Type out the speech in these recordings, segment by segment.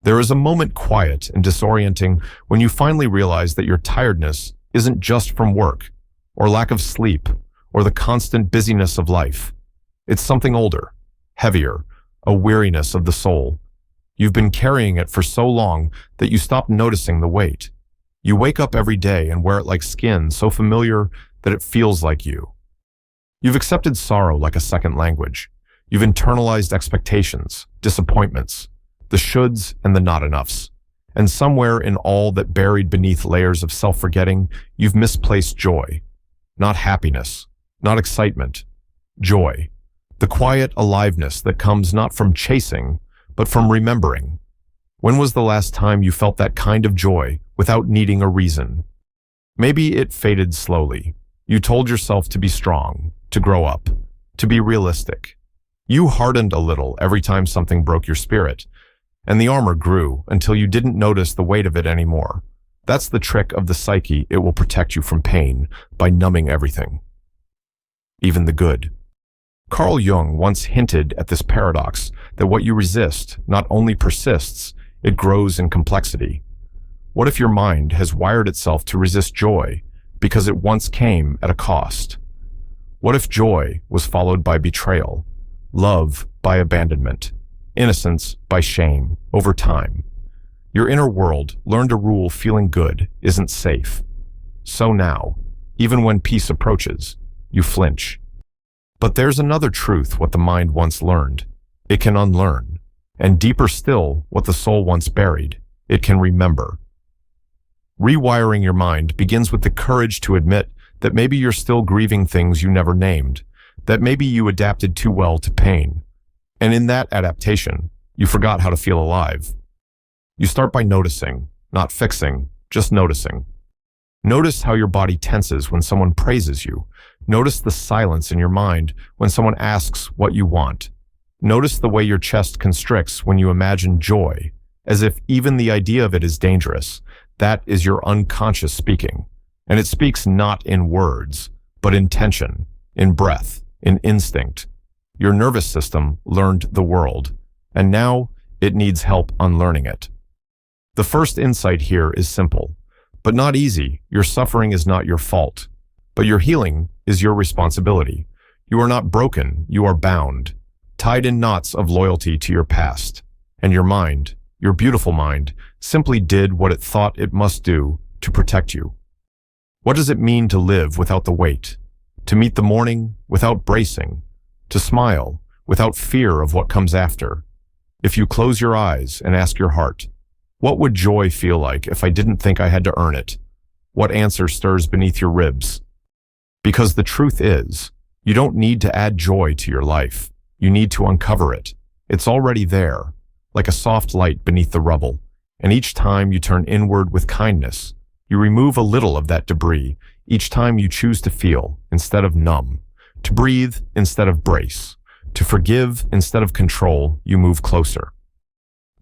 There is a moment quiet and disorienting when you finally realize that your tiredness isn't just from work, or lack of sleep, or the constant busyness of life. It's something older, heavier, a weariness of the soul. You've been carrying it for so long that you stop noticing the weight. You wake up every day and wear it like skin, so familiar that it feels like you. You've accepted sorrow like a second language. You've internalized expectations, disappointments, the shoulds and the not enoughs. And somewhere in all that buried beneath layers of self-forgetting, you've misplaced joy. Not happiness, not excitement, joy. The quiet aliveness that comes not from chasing, but from remembering. When was the last time you felt that kind of joy without needing a reason? Maybe it faded slowly. You told yourself to be strong, to grow up, to be realistic. You hardened a little every time something broke your spirit, and the armor grew until you didn't notice the weight of it anymore. That's the trick of the psyche. It will protect you from pain by numbing everything, even the good. Carl Jung once hinted at this paradox that what you resist not only persists, it grows in complexity. What if your mind has wired itself to resist joy because it once came at a cost? What if joy was followed by betrayal, love by abandonment, innocence by shame over time? Your inner world learned a rule: feeling good isn't safe. So now, even when peace approaches, you flinch. But there's another truth: what the mind once learned, it can unlearn. And deeper still, what the soul once buried, it can remember. Rewiring your mind begins with the courage to admit that maybe you're still grieving things you never named, that maybe you adapted too well to pain. And in that adaptation, you forgot how to feel alive. You start by noticing, not fixing, just noticing. Notice how your body tenses when someone praises you. Notice the silence in your mind when someone asks what you want. Notice the way your chest constricts when you imagine joy, as if even the idea of it is dangerous. That is your unconscious speaking. And it speaks not in words, but in tension, in breath, in instinct. Your nervous system learned the world, and now it needs help unlearning it. The first insight here is simple, but not easy. Your suffering is not your fault, but your healing is your responsibility. You are not broken, you are bound, tied in knots of loyalty to your past. And your mind, your beautiful mind, simply did what it thought it must do to protect you. What does it mean to live without the weight? To meet the morning without bracing? To smile without fear of what comes after? If you close your eyes and ask your heart, what would joy feel like if I didn't think I had to earn it? What answer stirs beneath your ribs? Because the truth is, you don't need to add joy to your life. You need to uncover it. It's already there, like a soft light beneath the rubble. And each time you turn inward with kindness, you remove a little of that debris. Each time you choose to feel instead of numb, to breathe instead of brace, to forgive instead of control, you move closer.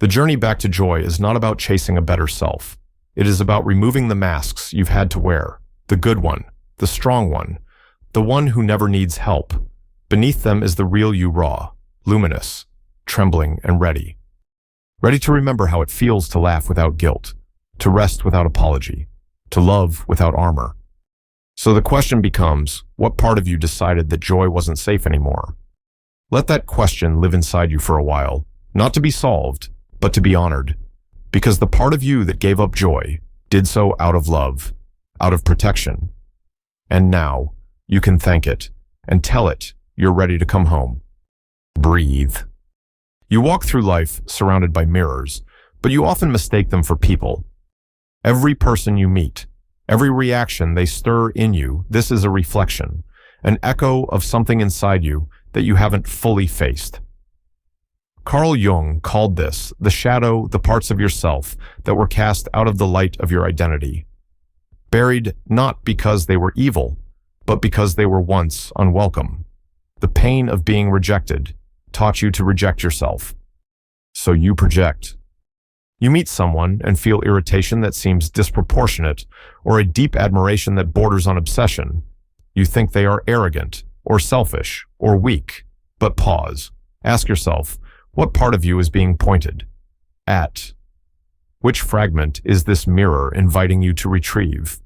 The journey back to joy is not about chasing a better self. It is about removing the masks you've had to wear, the good one, the strong one, the one who never needs help. Beneath them is the real you, raw, luminous, trembling, and ready. Ready to remember how it feels to laugh without guilt, to rest without apology, to love without armor. So the question becomes, what part of you decided that joy wasn't safe anymore? Let that question live inside you for a while, not to be solved, but to be honored. Because the part of you that gave up joy did so out of love, out of protection. And now, you can thank it and tell it you're ready to come home. Breathe. You walk through life surrounded by mirrors, but you often mistake them for people. Every person you meet, every reaction they stir in you, this is a reflection, an echo of something inside you that you haven't fully faced. Carl Jung called this the shadow, the parts of yourself that were cast out of the light of your identity. Buried not because they were evil, but because they were once unwelcome. The pain of being rejected taught you to reject yourself. So you project. You meet someone and feel irritation that seems disproportionate, or a deep admiration that borders on obsession. You think they are arrogant, or selfish, or weak. But pause. Ask yourself, what part of you is being pointed at? Which fragment is this mirror inviting you to retrieve?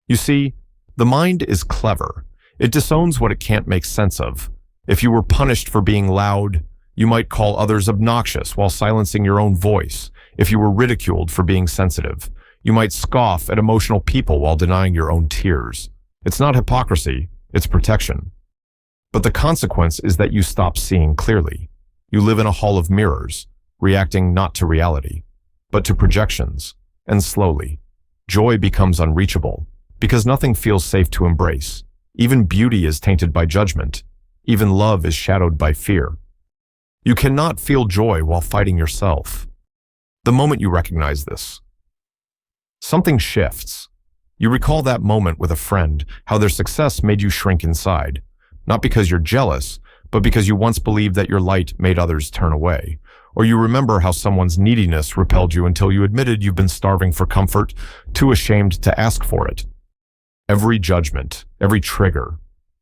You see, the mind is clever. It disowns what it can't make sense of. If you were punished for being loud, you might call others obnoxious while silencing your own voice. If you were ridiculed for being sensitive, you might scoff at emotional people while denying your own tears. It's not hypocrisy, it's protection. But the consequence is that you stop seeing clearly. You live in a hall of mirrors, reacting not to reality, but to projections. And slowly, joy becomes unreachable, because nothing feels safe to embrace. Even beauty is tainted by judgment. Even love is shadowed by fear. You cannot feel joy while fighting yourself. The moment you recognize this, something shifts. You recall that moment with a friend, how their success made you shrink inside. Not because you're jealous, but because you once believed that your light made others turn away. Or you remember how someone's neediness repelled you until you admitted you've been starving for comfort, too ashamed to ask for it. Every judgment, every trigger,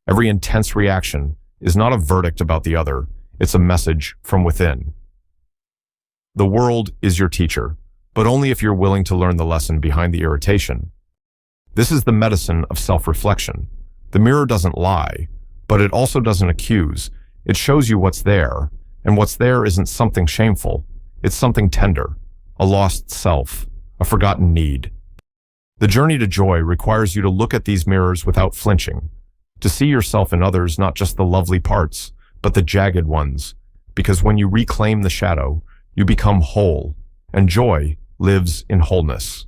every intense reaction is not a verdict about the other, it's a message from within. The world is your teacher, but only if you're willing to learn the lesson behind the irritation. This is the medicine of self-reflection. The mirror doesn't lie, but it also doesn't accuse. It shows you what's there, and what's there isn't something shameful. It's something tender, a lost self, a forgotten need. The journey to joy requires you to look at these mirrors without flinching, to see yourself in others, not just the lovely parts, but the jagged ones, because when you reclaim the shadow, you become whole, and joy lives in wholeness.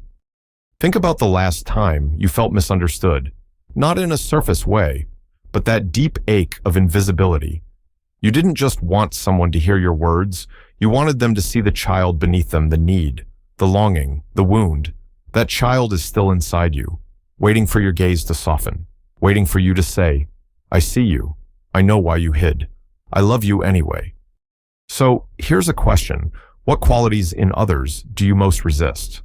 Think about the last time you felt misunderstood, not in a surface way, but that deep ache of invisibility. You didn't just want someone to hear your words, you wanted them to see the child beneath them, the need, the longing, the wound. That child is still inside you, waiting for your gaze to soften, waiting for you to say, I see you, I know why you hid, I love you anyway. So here's a question, what qualities in others do you most resist?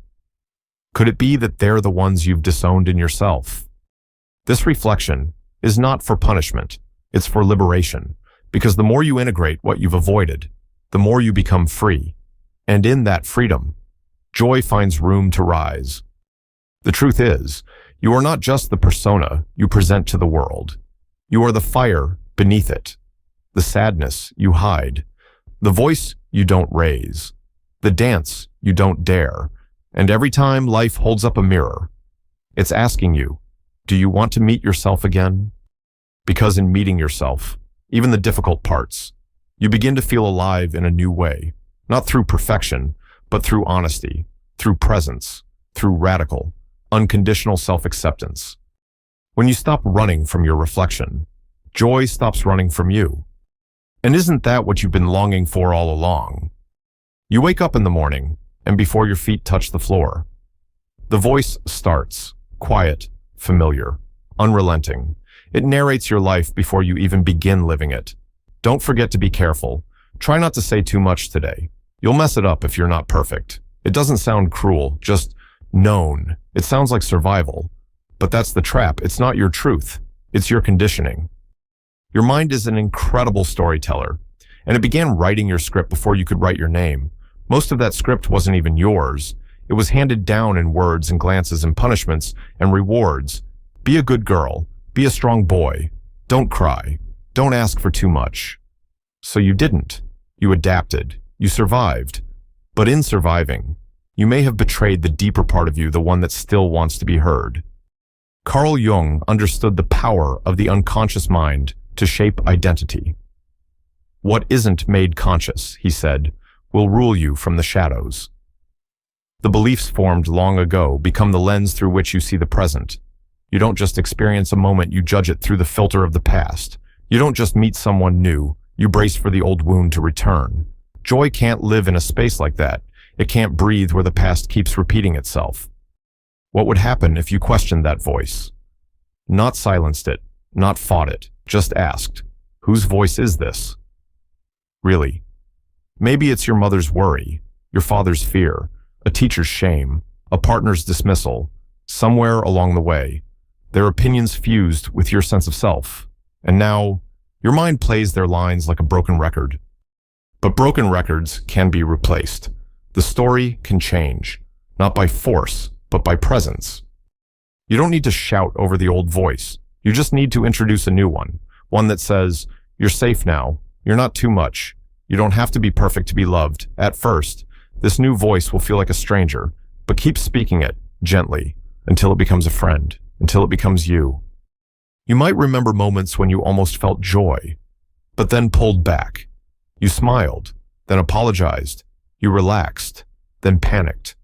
Could it be that they're the ones you've disowned in yourself? This reflection is not for punishment, it's for liberation, because the more you integrate what you've avoided, the more you become free. And in that freedom, joy finds room to rise. The truth is, you are not just the persona you present to the world. You are the fire beneath it, the sadness you hide, the voice you don't raise, the dance you don't dare. And every time life holds up a mirror, it's asking you, do you want to meet yourself again? Because in meeting yourself, even the difficult parts, you begin to feel alive in a new way, not through perfection, but through honesty, through presence, through radical, unconditional self-acceptance. When you stop running from your reflection, joy stops running from you. And isn't that what you've been longing for all along? You wake up in the morning, and before your feet touch the floor, the voice starts, quiet, familiar, unrelenting. It narrates your life before you even begin living it. Don't forget to be careful. Try not to say too much today. You'll mess it up if you're not perfect. It doesn't sound cruel, just known. It sounds like survival. But that's the trap. It's not your truth. It's your conditioning. Your mind is an incredible storyteller, and it began writing your script before you could write your name. Most of that script wasn't even yours. It was handed down in words and glances and punishments and rewards. Be a good girl. Be a strong boy. Don't cry. Don't ask for too much. So you didn't. You adapted. You survived. But in surviving, you may have betrayed the deeper part of you, the one that still wants to be heard. Carl Jung understood the power of the unconscious mind to shape identity. What isn't made conscious, he said, will rule you from the shadows. The beliefs formed long ago become the lens through which you see the present. You don't just experience a moment, you judge it through the filter of the past. You don't just meet someone new, you brace for the old wound to return. Joy can't live in a space like that. It can't breathe where the past keeps repeating itself. What would happen if you questioned that voice? Not silenced it, not fought it, just asked, whose voice is this? Really? Maybe it's your mother's worry, your father's fear, a teacher's shame, a partner's dismissal. Somewhere along the way, their opinions fused with your sense of self, and now your mind plays their lines like a broken record. But broken records can be replaced. The story can change. not by force, but by presence. You don't need to shout over the old voice. You just need to introduce a new one that says, "You're safe now. You're not too much. You don't have to be perfect to be loved." At first, this new voice will feel like a stranger, but keep speaking it gently until it becomes a friend, until it becomes you. You might remember moments when you almost felt joy, but then pulled back. You smiled, then apologized. You relaxed, then panicked.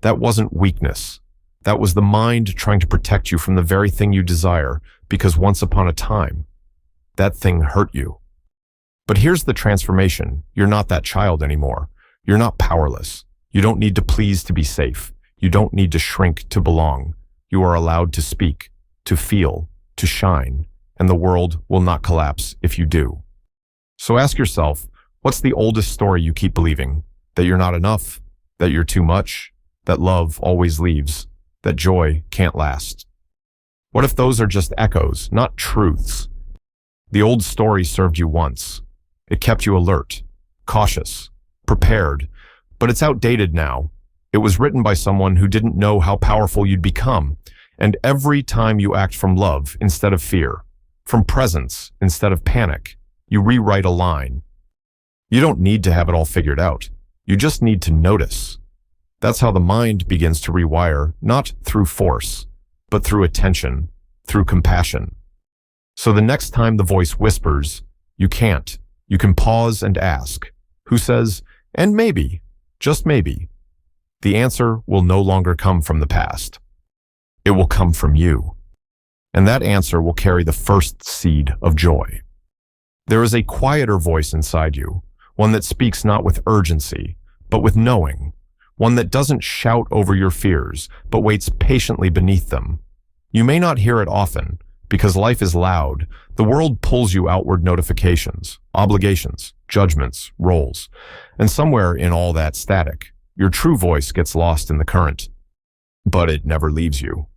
That wasn't weakness. That was the mind trying to protect you from the very thing you desire, because once upon a time, that thing hurt you. But here's the transformation. You're not that child anymore. You're not powerless. You don't need to please to be safe. You don't need to shrink to belong. You are allowed to speak, to feel, to shine, and the world will not collapse if you do. So ask yourself, what's the oldest story you keep believing? That you're not enough, that you're too much, that love always leaves, that joy can't last. What if those are just echoes, not truths? The old story served you once. It kept you alert, cautious, prepared, but it's outdated now. It was written by someone who didn't know how powerful you'd become, and every time you act from love instead of fear, from presence instead of panic, you rewrite a line. You don't need to have it all figured out. You just need to notice. That's how the mind begins to rewire, not through force, but through attention, through compassion. So the next time the voice whispers, you can't. You can pause and ask, who says, and maybe, just maybe. The answer will no longer come from the past. It will come from you. And that answer will carry the first seed of joy. There is a quieter voice inside you, one that speaks not with urgency, but with knowing, one that doesn't shout over your fears, but waits patiently beneath them. You may not hear it often, because life is loud. The world pulls you outward notifications, obligations, judgments, roles, and somewhere in all that static, your true voice gets lost in the current. But it never leaves you.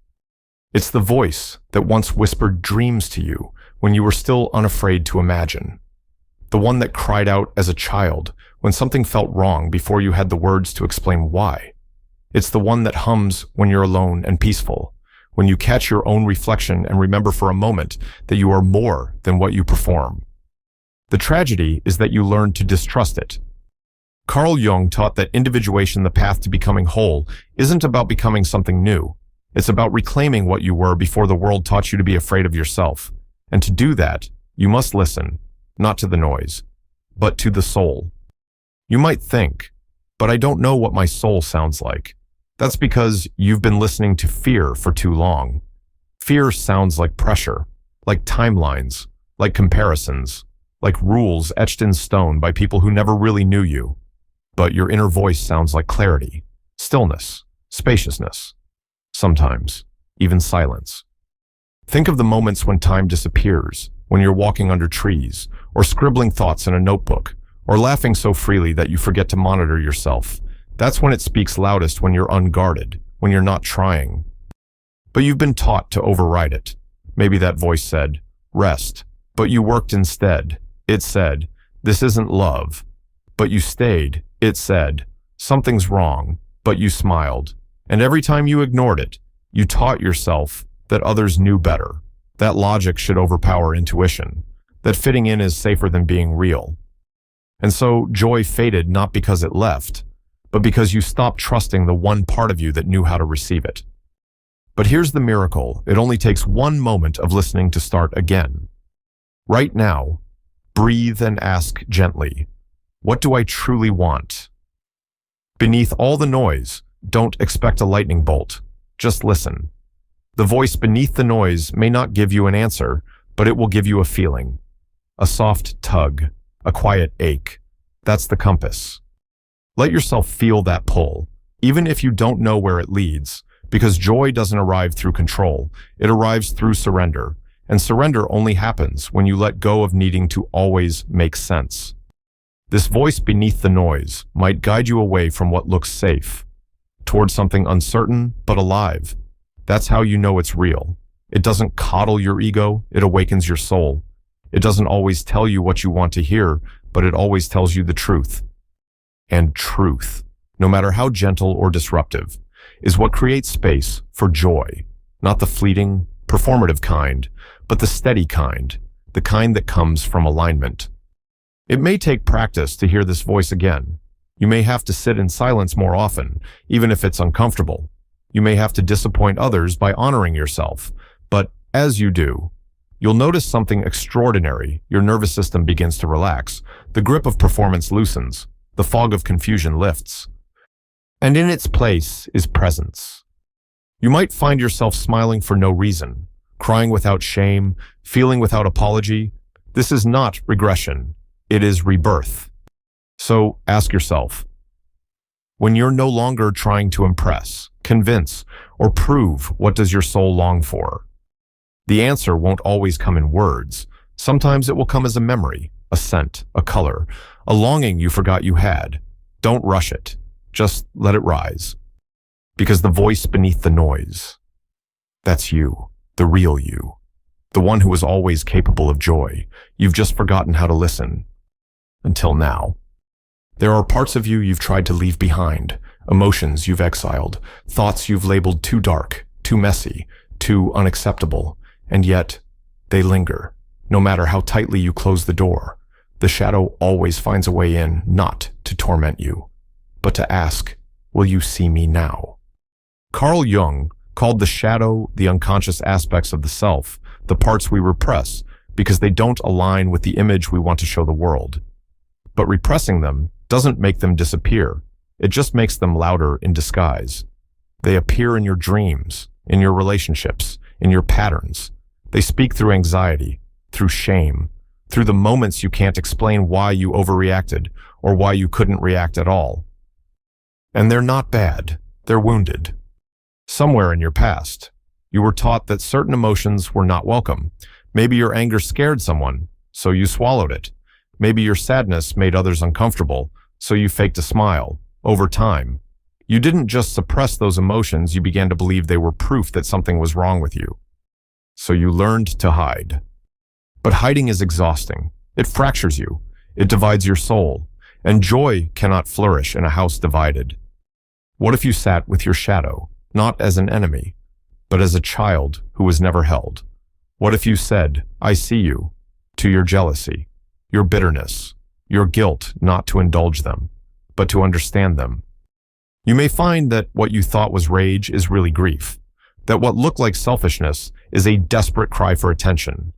It's the voice that once whispered dreams to you when you were still unafraid to imagine. The one that cried out as a child when something felt wrong before you had the words to explain why. It's the one that hums when you're alone and peaceful, when you catch your own reflection and remember for a moment that you are more than what you perform. The tragedy is that you learn to distrust it. Carl Jung taught that individuation, the path to becoming whole, isn't about becoming something new. It's about reclaiming what you were before the world taught you to be afraid of yourself. And to do that, you must listen, not to the noise, but to the soul. You might think, but I don't know what my soul sounds like. That's because you've been listening to fear for too long. Fear sounds like pressure, like timelines, like comparisons, like rules etched in stone by people who never really knew you. But your inner voice sounds like clarity, stillness, spaciousness, sometimes even silence. Think of the moments when time disappears, when you're walking under trees, or scribbling thoughts in a notebook, or laughing so freely that you forget to monitor yourself. That's when it speaks loudest, when you're unguarded, when you're not trying. But you've been taught to override it. Maybe that voice said, rest, but you worked instead. It said, this isn't love. But you stayed. It said, something's wrong, but you smiled. And every time you ignored it, you taught yourself that others knew better, that logic should overpower intuition, that fitting in is safer than being real. And so joy faded not because it left, but because you stopped trusting the one part of you that knew how to receive it. But here's the miracle. It only takes one moment of listening to start again. Right now, breathe and ask gently, what do I truly want? Beneath all the noise, don't expect a lightning bolt. Just listen. The voice beneath the noise may not give you an answer, but it will give you a feeling. A soft tug, a quiet ache. That's the compass. Let yourself feel that pull, even if you don't know where it leads, because joy doesn't arrive through control. It arrives through surrender, and surrender only happens when you let go of needing to always make sense. This voice beneath the noise might guide you away from what looks safe, towards something uncertain but alive. That's how you know it's real. It doesn't coddle your ego, it awakens your soul. It doesn't always tell you what you want to hear, but it always tells you the truth. And truth, no matter how gentle or disruptive, is what creates space for joy, not the fleeting, performative kind, but the steady kind, the kind that comes from alignment. It may take practice to hear this voice again. You may have to sit in silence more often, even if it's uncomfortable. You may have to disappoint others by honoring yourself, but as you do, you'll notice something extraordinary. Your nervous system begins to relax, the grip of performance loosens, the fog of confusion lifts. And in its place is presence. You might find yourself smiling for no reason, crying without shame, feeling without apology. This is not regression, it is rebirth. So ask yourself, when you're no longer trying to impress, convince, or prove, what does your soul long for? The answer won't always come in words. Sometimes it will come as a memory, a scent, a color, a longing you forgot you had. Don't rush it. Just let it rise. Because the voice beneath the noise, that's you, the real you, the one who is always capable of joy. You've just forgotten how to listen. Until now. There are parts of you you've tried to leave behind, emotions you've exiled, thoughts you've labeled too dark, too messy, too unacceptable, and yet they linger. No matter how tightly you close the door, the shadow always finds a way in, not to torment you, but to ask, will you see me now? Carl Jung called the shadow the unconscious aspects of the self, the parts we repress, because they don't align with the image we want to show the world. But repressing them doesn't make them disappear. It just makes them louder in disguise. They appear in your dreams, in your relationships, in your patterns. They speak through anxiety, through shame, through the moments you can't explain why you overreacted or why you couldn't react at all. And they're not bad. They're wounded. Somewhere in your past, you were taught that certain emotions were not welcome. Maybe your anger scared someone, so you swallowed it. Maybe your sadness made others uncomfortable, so you faked a smile. Over time, you didn't just suppress those emotions, you began to believe they were proof that something was wrong with you. So you learned to hide. But hiding is exhausting. It fractures you. It divides your soul. And joy cannot flourish in a house divided. What if you sat with your shadow, not as an enemy, but as a child who was never held? What if you said, I see you, to your jealousy, your bitterness, your guilt, not to indulge them, but to understand them? You may find that what you thought was rage is really grief, that what looked like selfishness is a desperate cry for attention,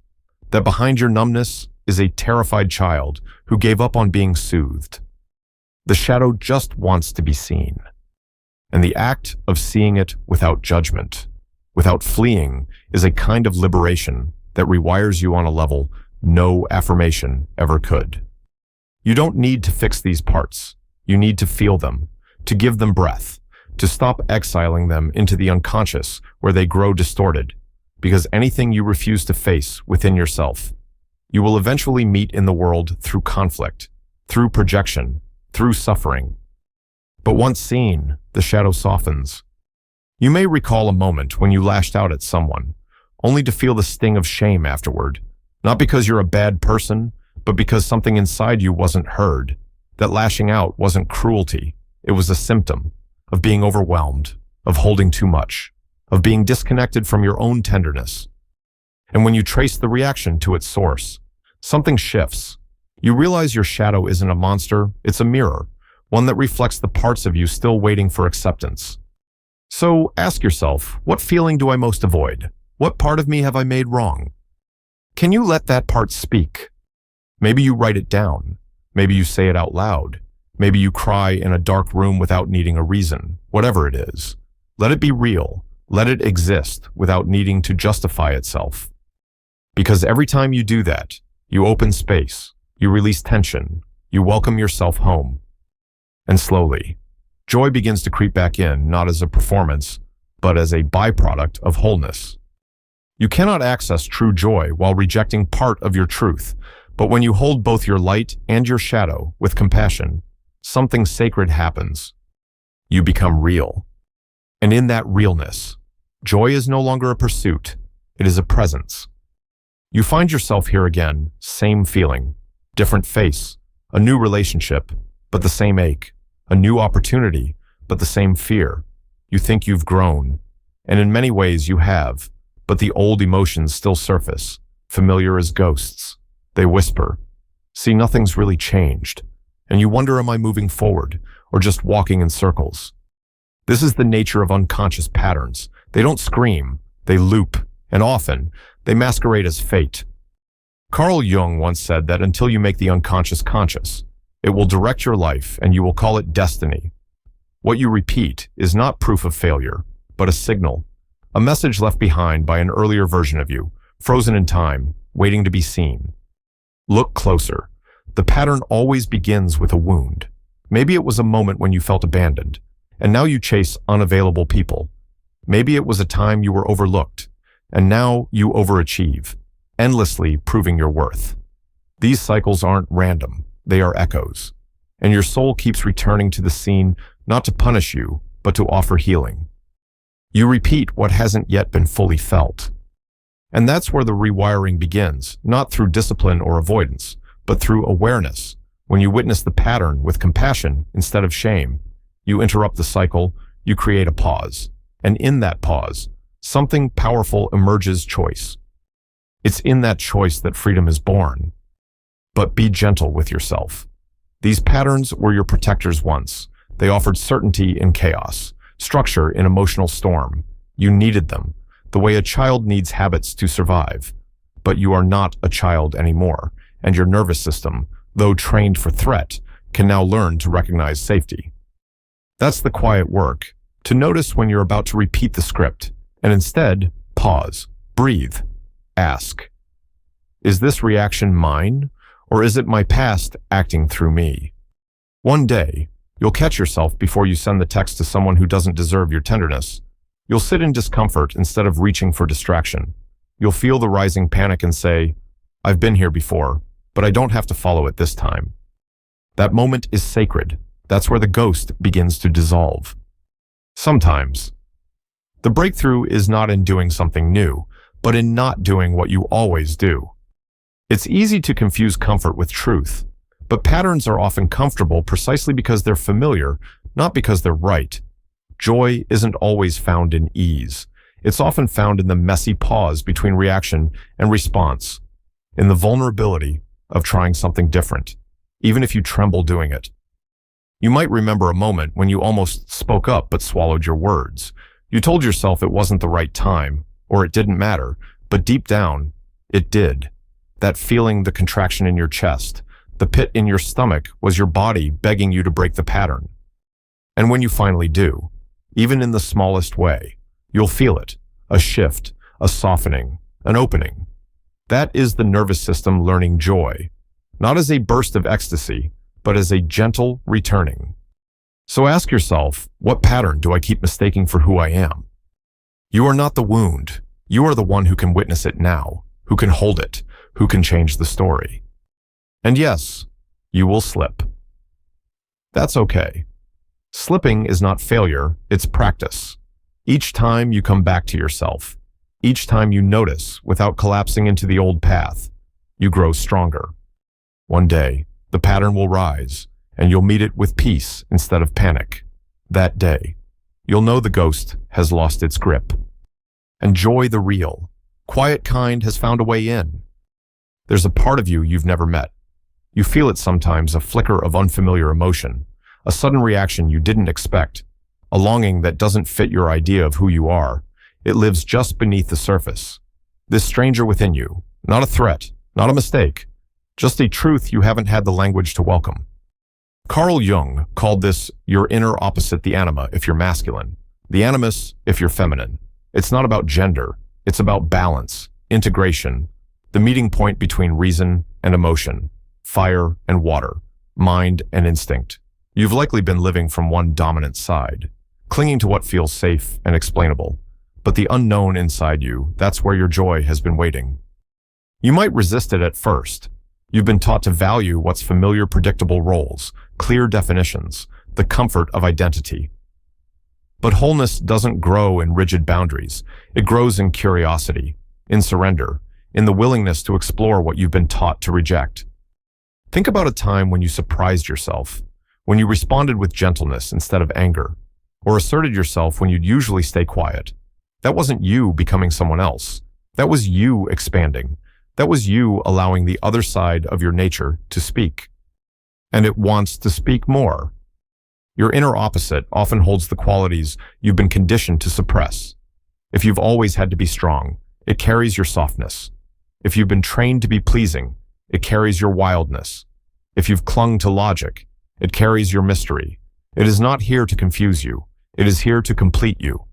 that behind your numbness is a terrified child who gave up on being soothed. The shadow just wants to be seen. And the act of seeing it without judgment, without fleeing, is a kind of liberation that rewires you on a level no affirmation ever could. You don't need to fix these parts. You need to feel them, to give them breath, to stop exiling them into the unconscious where they grow distorted, because anything you refuse to face within yourself, you will eventually meet in the world through conflict, through projection, through suffering. But once seen, the shadow softens. You may recall a moment when you lashed out at someone, only to feel the sting of shame afterward, not because you're a bad person, but because something inside you wasn't heard. That lashing out wasn't cruelty. It was a symptom of being overwhelmed, of holding too much, of being disconnected from your own tenderness. And when you trace the reaction to its source, something shifts. You realize your shadow isn't a monster, it's a mirror, one that reflects the parts of you still waiting for acceptance. So ask yourself, what feeling do I most avoid? What part of me have I made wrong? Can you let that part speak? Maybe you write it down. Maybe you say it out loud. Maybe you cry in a dark room without needing a reason. Whatever it is, let it be real. Let it exist without needing to justify itself. Because every time you do that, you open space, you release tension, you welcome yourself home. And slowly, joy begins to creep back in, not as a performance, but as a byproduct of wholeness. You cannot access true joy while rejecting part of your truth, but when you hold both your light and your shadow with compassion, something sacred happens. You become real. And in that realness, joy is no longer a pursuit, it is a presence. You find yourself here again, same feeling, different face, a new relationship, but the same ache, a new opportunity, but the same fear. You think you've grown, and in many ways you have, but the old emotions still surface, familiar as ghosts. They whisper, "See, nothing's really changed," and you wonder, am I moving forward or just walking in circles? This is the nature of unconscious patterns. They don't scream, they loop, and often they masquerade as fate. Carl Jung once said that until you make the unconscious conscious, it will direct your life and you will call it destiny. What you repeat is not proof of failure, but a signal, a message left behind by an earlier version of you, frozen in time, waiting to be seen. Look closer. The pattern always begins with a wound. Maybe it was a moment when you felt abandoned, and now you chase unavailable people. Maybe it was a time you were overlooked, and now you overachieve, endlessly proving your worth. These cycles aren't random, they are echoes. And your soul keeps returning to the scene, not to punish you, but to offer healing. You repeat what hasn't yet been fully felt. And that's where the rewiring begins, not through discipline or avoidance, but through awareness. When you witness the pattern with compassion instead of shame, you interrupt the cycle, you create a pause. And in that pause, something powerful emerges: choice. It's in that choice that freedom is born. But be gentle with yourself. These patterns were your protectors once. They offered certainty in chaos, structure in emotional storm. You needed them, the way a child needs habits to survive. But you are not a child anymore, and your nervous system, though trained for threat, can now learn to recognize safety. That's the quiet work, to notice when you're about to repeat the script, and instead, pause, breathe, ask, is this reaction mine, or is it my past acting through me? One day, you'll catch yourself before you send the text to someone who doesn't deserve your tenderness. You'll sit in discomfort instead of reaching for distraction. You'll feel the rising panic and say, I've been here before, but I don't have to follow it this time. That moment is sacred. That's where the ghost begins to dissolve. Sometimes, the breakthrough is not in doing something new, but in not doing what you always do. It's easy to confuse comfort with truth, but patterns are often comfortable precisely because they're familiar, not because they're right. Joy isn't always found in ease. It's often found in the messy pause between reaction and response, in the vulnerability of trying something different, even if you tremble doing it. You might remember a moment when you almost spoke up but swallowed your words. You told yourself it wasn't the right time, or it didn't matter, but deep down, it did. That feeling, the contraction in your chest, the pit in your stomach, was your body begging you to break the pattern. And when you finally do, even in the smallest way, you'll feel it, a shift, a softening, an opening. That is the nervous system learning joy, not as a burst of ecstasy, but as a gentle returning. So ask yourself, what pattern do I keep mistaking for who I am? You are not the wound. You are the one who can witness it now, who can hold it, who can change the story. And yes, you will slip. That's okay. Slipping is not failure, it's practice. Each time you come back to yourself, each time you notice without collapsing into the old path, you grow stronger. One day, the pattern will rise, and you'll meet it with peace instead of panic. That day, you'll know the ghost has lost its grip. And joy, the real, quiet kind, has found a way in. There's a part of you you've never met. You feel it sometimes, a flicker of unfamiliar emotion, a sudden reaction you didn't expect, a longing that doesn't fit your idea of who you are. It lives just beneath the surface. This stranger within you, not a threat, not a mistake, just a truth you haven't had the language to welcome. Carl Jung called this your inner opposite, the anima if you're masculine, the animus if you're feminine. It's not about gender, it's about balance, integration, the meeting point between reason and emotion, fire and water, mind and instinct. You've likely been living from one dominant side, clinging to what feels safe and explainable. But the unknown inside you, that's where your joy has been waiting. You might resist it at first. You've been taught to value what's familiar, predictable roles, clear definitions, the comfort of identity. But wholeness doesn't grow in rigid boundaries. It grows in curiosity, in surrender, in the willingness to explore what you've been taught to reject. Think about a time when you surprised yourself, when you responded with gentleness instead of anger, or asserted yourself when you'd usually stay quiet. That wasn't you becoming someone else. That was you expanding. That was you allowing the other side of your nature to speak. And it wants to speak more. Your inner opposite often holds the qualities you've been conditioned to suppress. If you've always had to be strong, it carries your softness. If you've been trained to be pleasing, it carries your wildness. If you've clung to logic, it carries your mystery. It is not here to confuse you. It is here to complete you.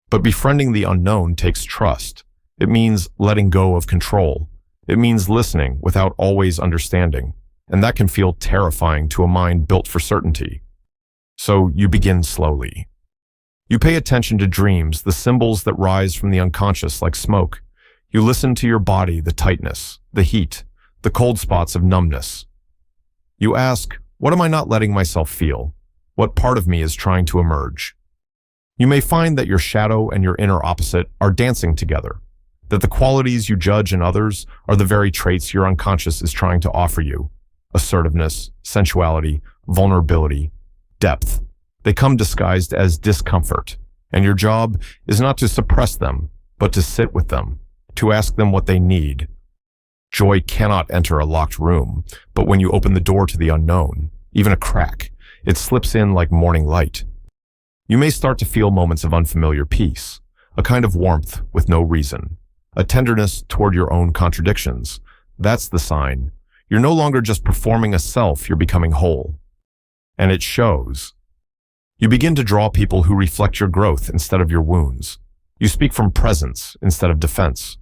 But befriending the unknown takes trust. It means letting go of control. It means listening without always understanding. And that can feel terrifying to a mind built for certainty. So you begin slowly. You pay attention to dreams, the symbols that rise from the unconscious like smoke. You listen to your body, the tightness, the heat, the cold spots of numbness. You ask, what am I not letting myself feel? What part of me is trying to emerge? You may find that your shadow and your inner opposite are dancing together, that the qualities you judge in others are the very traits your unconscious is trying to offer you. Assertiveness, sensuality, vulnerability, depth. They come disguised as discomfort, and your job is not to suppress them, but to sit with them, to ask them what they need. Joy cannot enter a locked room, but when you open the door to the unknown, even a crack, it slips in like morning light. You may start to feel moments of unfamiliar peace, a kind of warmth with no reason, a tenderness toward your own contradictions. That's the sign. You're no longer just performing a self, you're becoming whole. And it shows. You begin to draw people who reflect your growth instead of your wounds. You speak from presence instead of defense.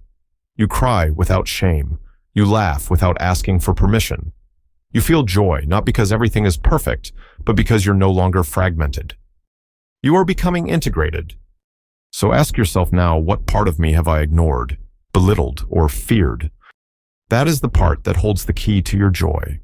You cry without shame. You laugh without asking for permission. You feel joy, not because everything is perfect, but because you're no longer fragmented. You are becoming integrated. So ask yourself now, what part of me have I ignored, belittled, or feared? That is the part that holds the key to your joy.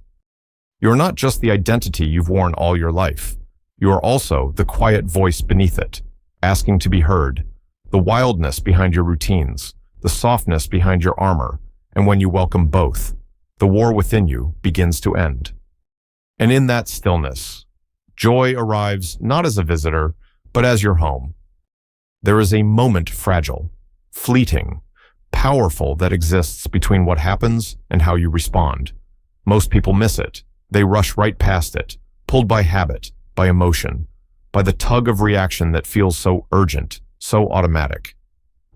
You are not just the identity you've worn all your life. You are also the quiet voice beneath it, asking to be heard, the wildness behind your routines, the softness behind your armor, and when you welcome both, the war within you begins to end. And in that stillness, joy arrives not as a visitor, but as your home. There is a moment fragile, fleeting, powerful that exists between what happens and how you respond. Most people miss it. They rush right past it, pulled by habit, by emotion, by the tug of reaction that feels so urgent, so automatic.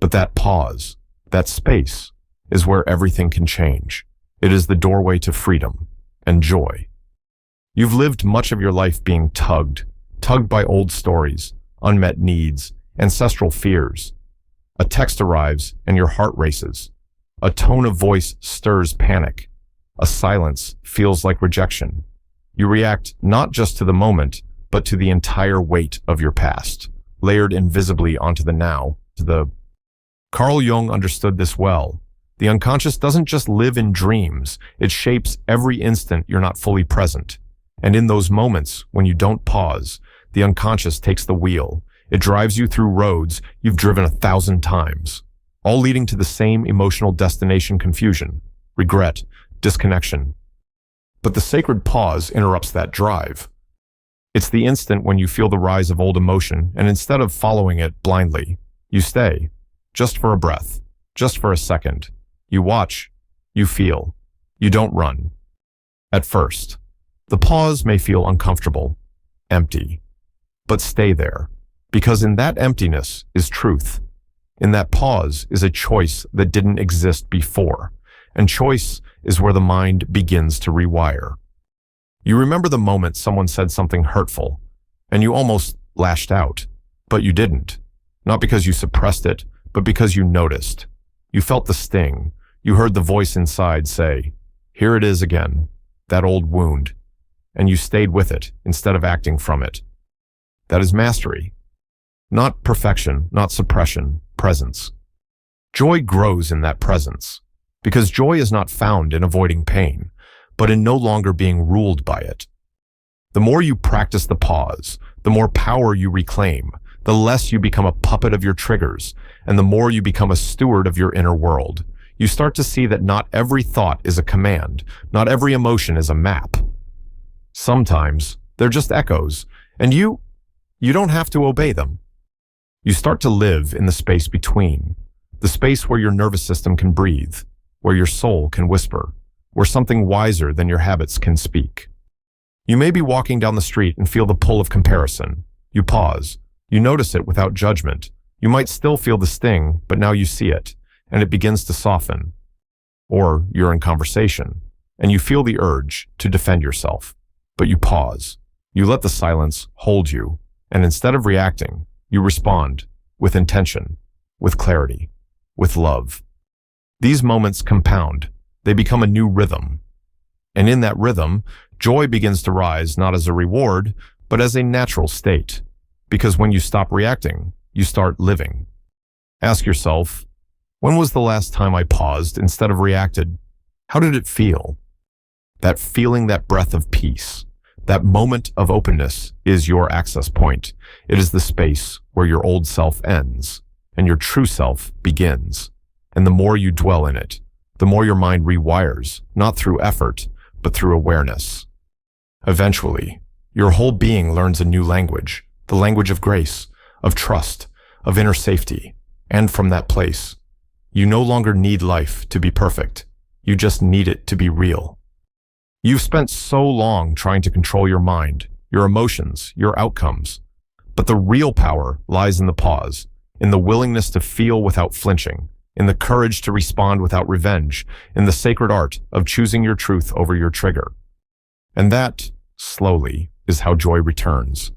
But that pause, that space, is where everything can change. It is the doorway to freedom and joy. You've lived much of your life being tugged by old stories, unmet needs, ancestral fears. A text arrives and your heart races. A tone of voice stirs panic. A silence feels like rejection. You react not just to the moment, but to the entire weight of your past, layered invisibly onto the now, Carl Jung understood this well. The unconscious doesn't just live in dreams, it shapes every instant you're not fully present. And in those moments, when you don't pause, the unconscious takes the wheel. It drives you through roads you've driven 1,000 times, all leading to the same emotional destination: confusion, regret, disconnection. But the sacred pause interrupts that drive. It's the instant when you feel the rise of old emotion, and instead of following it blindly, you stay, just for a breath, just for a second. You watch, you feel, you don't run. At first, the pause may feel uncomfortable, empty, but stay there, because in that emptiness is truth. In that pause is a choice that didn't exist before, and choice is where the mind begins to rewire. You remember the moment someone said something hurtful, and you almost lashed out, but you didn't. Not because you suppressed it, but because you noticed. You felt the sting. You heard the voice inside say, "Here it is again, that old wound," and you stayed with it instead of acting from it. That is mastery. Not perfection, not suppression, presence. Joy grows in that presence, because joy is not found in avoiding pain, but in no longer being ruled by it. The more you practice the pause, the more power you reclaim, the less you become a puppet of your triggers, and the more you become a steward of your inner world. You start to see that not every thought is a command, not every emotion is a map. Sometimes they're just echoes, and you You don't have to obey them. You start to live in the space between, the space where your nervous system can breathe, where your soul can whisper, where something wiser than your habits can speak. You may be walking down the street and feel the pull of comparison. You pause. You notice it without judgment. You might still feel the sting, but now you see it, and it begins to soften. Or you're in conversation, and you feel the urge to defend yourself, but you pause. You let the silence hold you, and instead of reacting, you respond with intention, with clarity, with love. These moments compound. They become a new rhythm. And in that rhythm, joy begins to rise not as a reward, but as a natural state. Because when you stop reacting, you start living. Ask yourself, when was the last time I paused instead of reacted? How did it feel? That feeling, that breath of peace, that moment of openness is your access point. It is the space where your old self ends and your true self begins. And the more you dwell in it, the more your mind rewires, not through effort, but through awareness. Eventually, your whole being learns a new language, the language of grace, of trust, of inner safety. And from that place, you no longer need life to be perfect. You just need it to be real. You've spent so long trying to control your mind, your emotions, your outcomes. But the real power lies in the pause, in the willingness to feel without flinching, in the courage to respond without revenge, in the sacred art of choosing your truth over your trigger. And that, slowly, is how joy returns.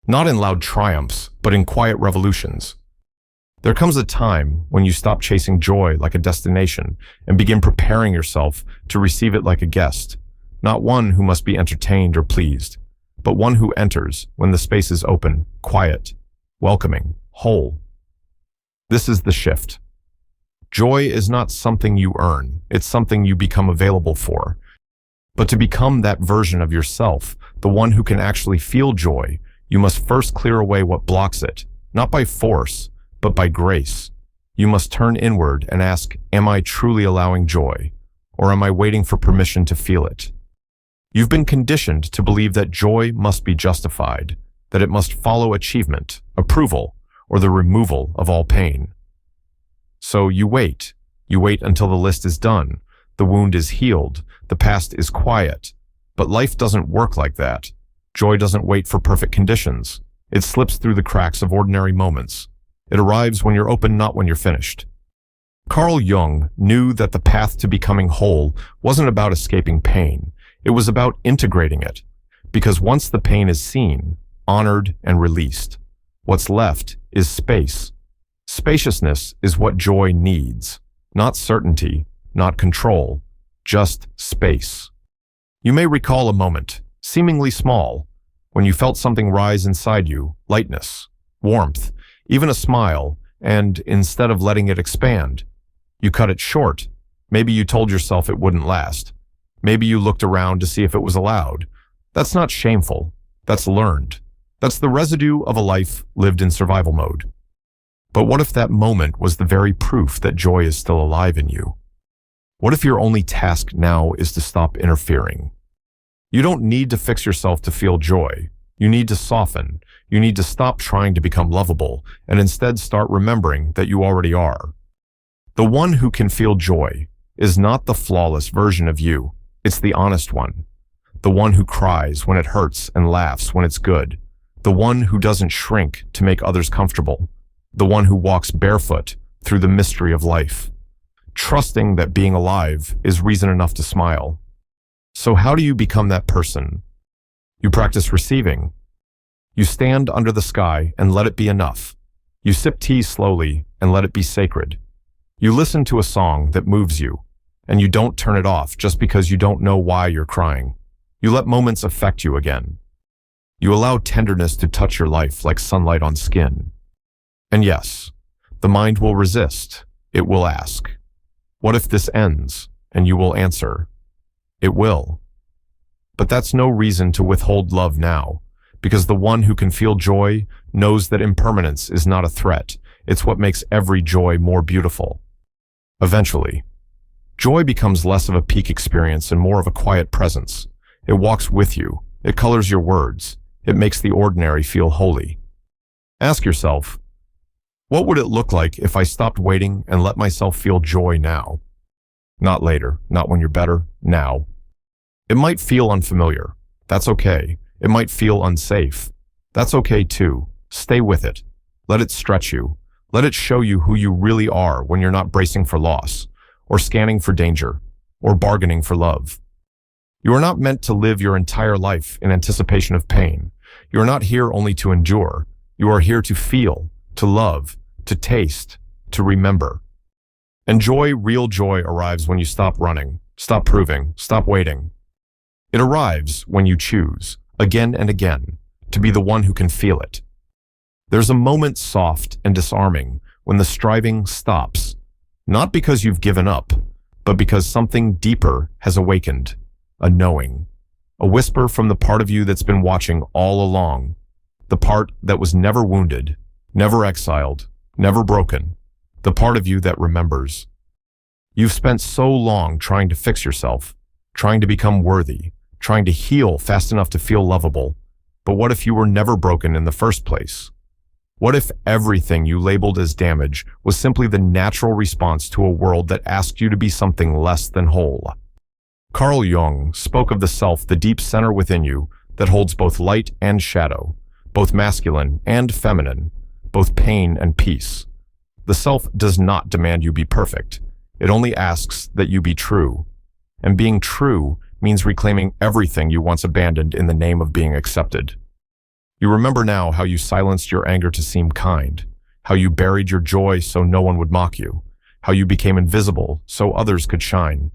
Not in loud triumphs, but in quiet revolutions. There comes a time when you stop chasing joy like a destination and begin preparing yourself to receive it like a guest, not one who must be entertained or pleased, but one who enters when the space is open, quiet, welcoming, whole. This is the shift. Joy is not something you earn, it's something you become available for. But to become that version of yourself, the one who can actually feel joy, you must first clear away what blocks it, not by force, but by grace. You must turn inward and ask, am I truly allowing joy, or am I waiting for permission to feel it? You've been conditioned to believe that joy must be justified, that it must follow achievement, approval, or the removal of all pain. So you wait until the list is done, the wound is healed, the past is quiet. But life doesn't work like that. Joy doesn't wait for perfect conditions. It slips through the cracks of ordinary moments. It arrives when you're open, not when you're finished. Carl Jung knew that the path to becoming whole wasn't about escaping pain. It was about integrating it. Because once the pain is seen, honored, and released, what's left is space. Spaciousness is what joy needs. Not certainty, not control, just space. You may recall a moment, seemingly small, when you felt something rise inside you, lightness, warmth, even a smile, and instead of letting it expand, you cut it short. Maybe you told yourself it wouldn't last. Maybe you looked around to see if it was allowed. That's not shameful. That's learned. That's the residue of a life lived in survival mode. But what if that moment was the very proof that joy is still alive in you? What if your only task now is to stop interfering? You don't need to fix yourself to feel joy. You need to soften. You need to stop trying to become lovable and instead start remembering that you already are. The one who can feel joy is not the flawless version of you. It's the honest one. The one who cries when it hurts and laughs when it's good. The one who doesn't shrink to make others comfortable. The one who walks barefoot through the mystery of life, trusting that being alive is reason enough to smile. So how do you become that person? You practice receiving. You stand under the sky and let it be enough. You sip tea slowly and let it be sacred. You listen to a song that moves you, and you don't turn it off just because you don't know why you're crying. You let moments affect you again. You allow tenderness to touch your life like sunlight on skin. And yes, the mind will resist. It will ask, what if this ends? And you will answer, it will. But that's no reason to withhold love now, because the one who can feel joy knows that impermanence is not a threat. It's what makes every joy more beautiful. Eventually, joy becomes less of a peak experience and more of a quiet presence. It walks with you. It colors your words. It makes the ordinary feel holy. Ask yourself, what would it look like if I stopped waiting and let myself feel joy now? Not later, not when you're better, now. It might feel unfamiliar. That's okay. It might feel unsafe. That's okay too. Stay with it. Let it stretch you. Let it show you who you really are when you're not bracing for loss, or scanning for danger, or bargaining for love. You are not meant to live your entire life in anticipation of pain. You are not here only to endure. You are here to feel, to love, to taste, to remember. And joy, real joy, arrives when you stop running, stop proving, stop waiting. It arrives when you choose, again and again, to be the one who can feel it. There's a moment soft and disarming when the striving stops, not because you've given up, but because something deeper has awakened, a knowing, a whisper from the part of you that's been watching all along, the part that was never wounded, never exiled, never broken, the part of you that remembers. You've spent so long trying to fix yourself, trying to become worthy, trying to heal fast enough to feel lovable, but what if you were never broken in the first place? What if everything you labeled as damage was simply the natural response to a world that asked you to be something less than whole? Carl Jung spoke of the self, the deep center within you that holds both light and shadow, both masculine and feminine, both pain and peace. The self does not demand you be perfect. It only asks that you be true. And being true means reclaiming everything you once abandoned in the name of being accepted. You remember now how you silenced your anger to seem kind, how you buried your joy so no one would mock you, how you became invisible so others could shine.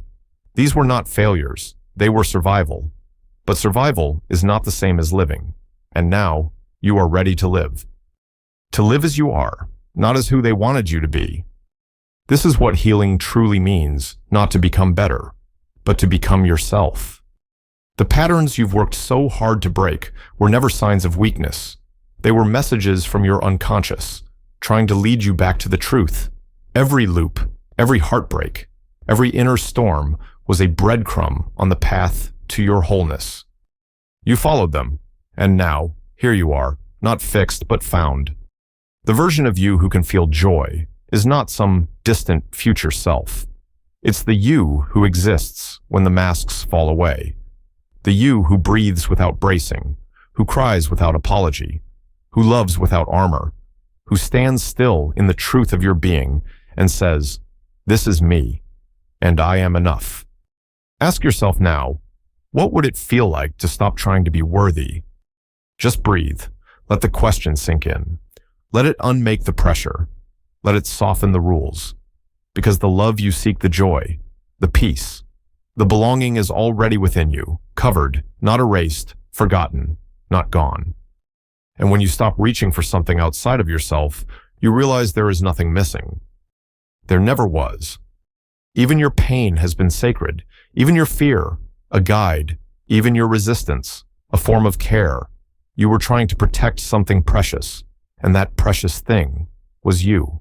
These were not failures, they were survival. But survival is not the same as living, and now you are ready to live. To live as you are, not as who they wanted you to be. This is what healing truly means, not to become better, but to become yourself. The patterns you've worked so hard to break were never signs of weakness. They were messages from your unconscious, trying to lead you back to the truth. Every loop, every heartbreak, every inner storm was a breadcrumb on the path to your wholeness. You followed them, and now, here you are, not fixed but found. The version of you who can feel joy is not some distant future self. It's the you who exists when the masks fall away. The you who breathes without bracing, who cries without apology, who loves without armor, who stands still in the truth of your being and says, "This is me, and I am enough." Ask yourself now, what would it feel like to stop trying to be worthy? Just breathe. Let the question sink in. Let it unmake the pressure. Let it soften the rules. Because the love you seek, the joy, the peace, the belonging is already within you, covered, not erased, forgotten, not gone. And when you stop reaching for something outside of yourself, you realize there is nothing missing. There never was. Even your pain has been sacred, even your fear, a guide, even your resistance, a form of care. You were trying to protect something precious, and that precious thing was you.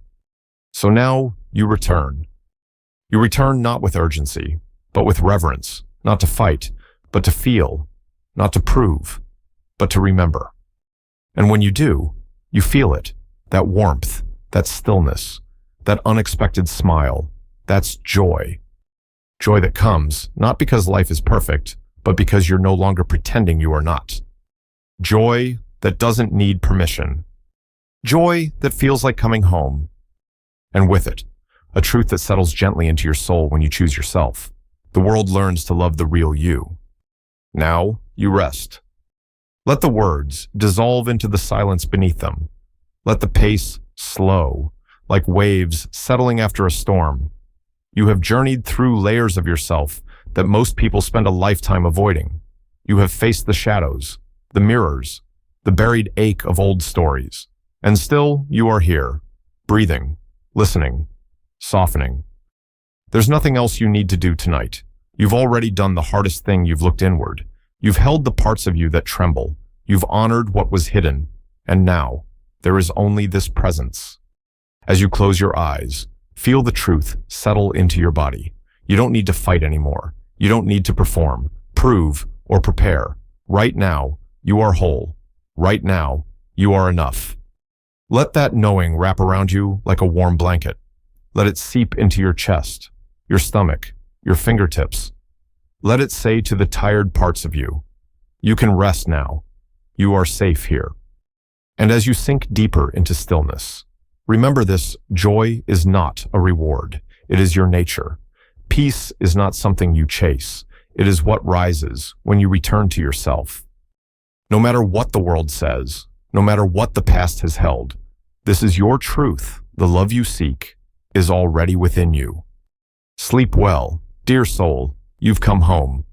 So now you return. You return not with urgency, but with reverence, not to fight, but to feel, not to prove, but to remember. And when you do, you feel it, that warmth, that stillness, that unexpected smile. That's joy. Joy that comes not because life is perfect, but because you're no longer pretending you are not. Joy that doesn't need permission. Joy that feels like coming home. And with it, a truth that settles gently into your soul when you choose yourself. The world learns to love the real you. Now you rest. Let the words dissolve into the silence beneath them. Let the pace slow, like waves settling after a storm. You have journeyed through layers of yourself that most people spend a lifetime avoiding. You have faced the shadows, the mirrors, the buried ache of old stories. And still you are here, breathing, listening, softening. There's nothing else you need to do tonight. You've already done the hardest thing. You've looked inward. You've held the parts of you that tremble. You've honored what was hidden. And now, there is only this presence. As you close your eyes, feel the truth settle into your body. You don't need to fight anymore. You don't need to perform, prove, or prepare. Right now, you are whole. Right now, you are enough. Let that knowing wrap around you like a warm blanket. Let it seep into your chest, your stomach, your fingertips. Let it say to the tired parts of you, you can rest now. You are safe here. And as you sink deeper into stillness, remember this: joy is not a reward. It is your nature. Peace is not something you chase. It is what rises when you return to yourself. No matter what the world says, no matter what the past has held, this is your truth. The love you seek is already within you. Sleep well, dear soul. You've come home.